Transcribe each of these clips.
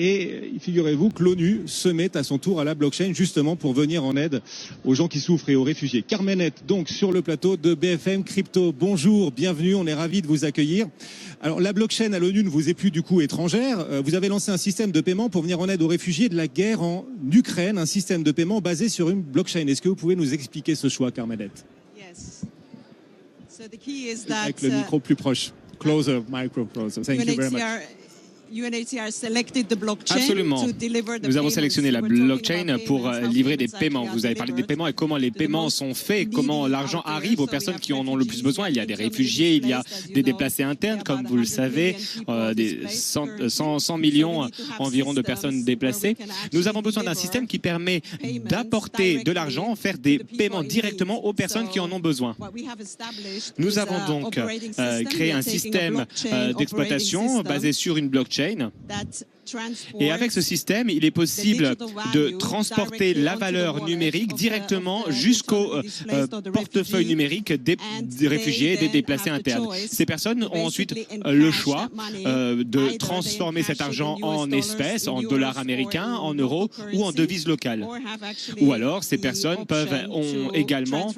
Et figurez-vous que l'ONU se met à son tour à la blockchain justement pour venir en aide aux gens qui souffrent et aux réfugiés. Carmen Nett, donc sur le plateau de BFM Crypto. Bonjour, bienvenue, on est ravis de vous accueillir. Alors la blockchain à l'ONU ne vous est plus du coup étrangère. Vous avez lancé un système de paiement pour venir en aide aux réfugiés de la guerre en Ukraine, un système de paiement basé sur une blockchain. Est-ce que vous pouvez nous expliquer ce choix, Carmen Nett? Yes. So the key is that, avec le micro plus proche. Closer, micro closer. Thank you very much. UNHCR selected the blockchain. Absolument. To deliver the Nous avons payments. sélectionné la We're talking blockchain about pour payments, how livrer des payments paiements. actually Vous avez are parlé des delivered paiements et comment les paiements sont faits, comment l'argent arrive aux personnes qui en ont le plus besoin. Il y a des réfugiés, il y a des déplacés internes, comme vous le savez, des 100 millions environ de personnes déplacées. Nous avons besoin d'un système qui permet d'apporter de l'argent, faire des paiements directement aux personnes qui en ont besoin. Nous avons donc créé un système d'exploitation basé sur une blockchain. Et avec ce système, il est possible de transporter la valeur numérique directement jusqu'au portefeuille numérique des réfugiés et des déplacés internes. Ces personnes ont ensuite le choix de transformer cet argent en espèces, en dollars américains, en euros ou en devises locales. Ou alors, ces personnes ont également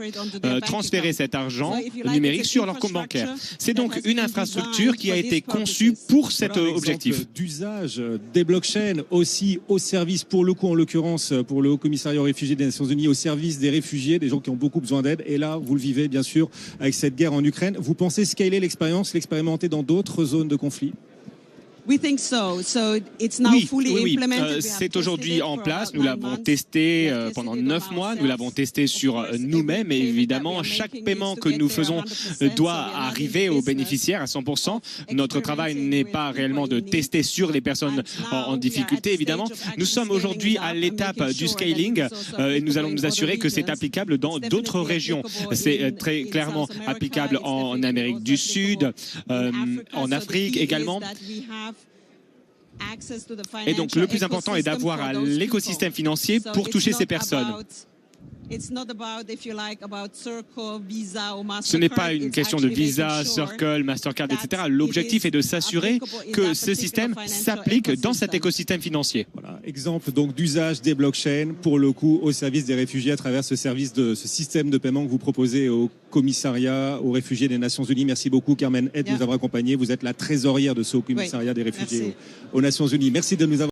transféré cet argent numérique sur leur compte bancaire. C'est donc une infrastructure qui a été conçue pour cet objectif. D'usage des blockchains aussi au service, pour le coup en l'occurrence pour le Haut Commissariat aux réfugiés des Nations Unies, au service des réfugiés, des gens qui ont beaucoup besoin d'aide. Et là, vous le vivez bien sûr avec cette guerre en Ukraine. Vous pensez scaler l'expérience, l'expérimenter dans d'autres zones de conflit? Oui, c'est aujourd'hui en place. Nous l'avons testé pendant 9 mois. Nous l'avons testé sur nous-mêmes. Et évidemment, chaque paiement que nous faisons doit arriver aux bénéficiaires à 100%. Notre travail n'est pas réellement de tester sur les personnes en difficulté, évidemment. Nous sommes aujourd'hui à l'étape du scaling et nous allons nous assurer que c'est applicable dans d'autres régions. C'est très clairement applicable en Amérique du Sud, en Afrique également. Et donc, le plus important est d'avoir l'écosystème financier pour toucher ces personnes. Ce n'est pas une question de Visa, Circle, Mastercard, etc. L'objectif est de s'assurer que ce système s'applique dans cet écosystème financier. Voilà, exemple donc d'usage des blockchains pour le coup au service des réfugiés à travers ce système de paiement que vous proposez au commissariat aux réfugiés des Nations Unies. Merci beaucoup Carmen Nett de nous avoir accompagnés. Vous êtes la trésorière de ce Haut Commissariat des réfugiés aux Nations Unies. Merci de nous avoir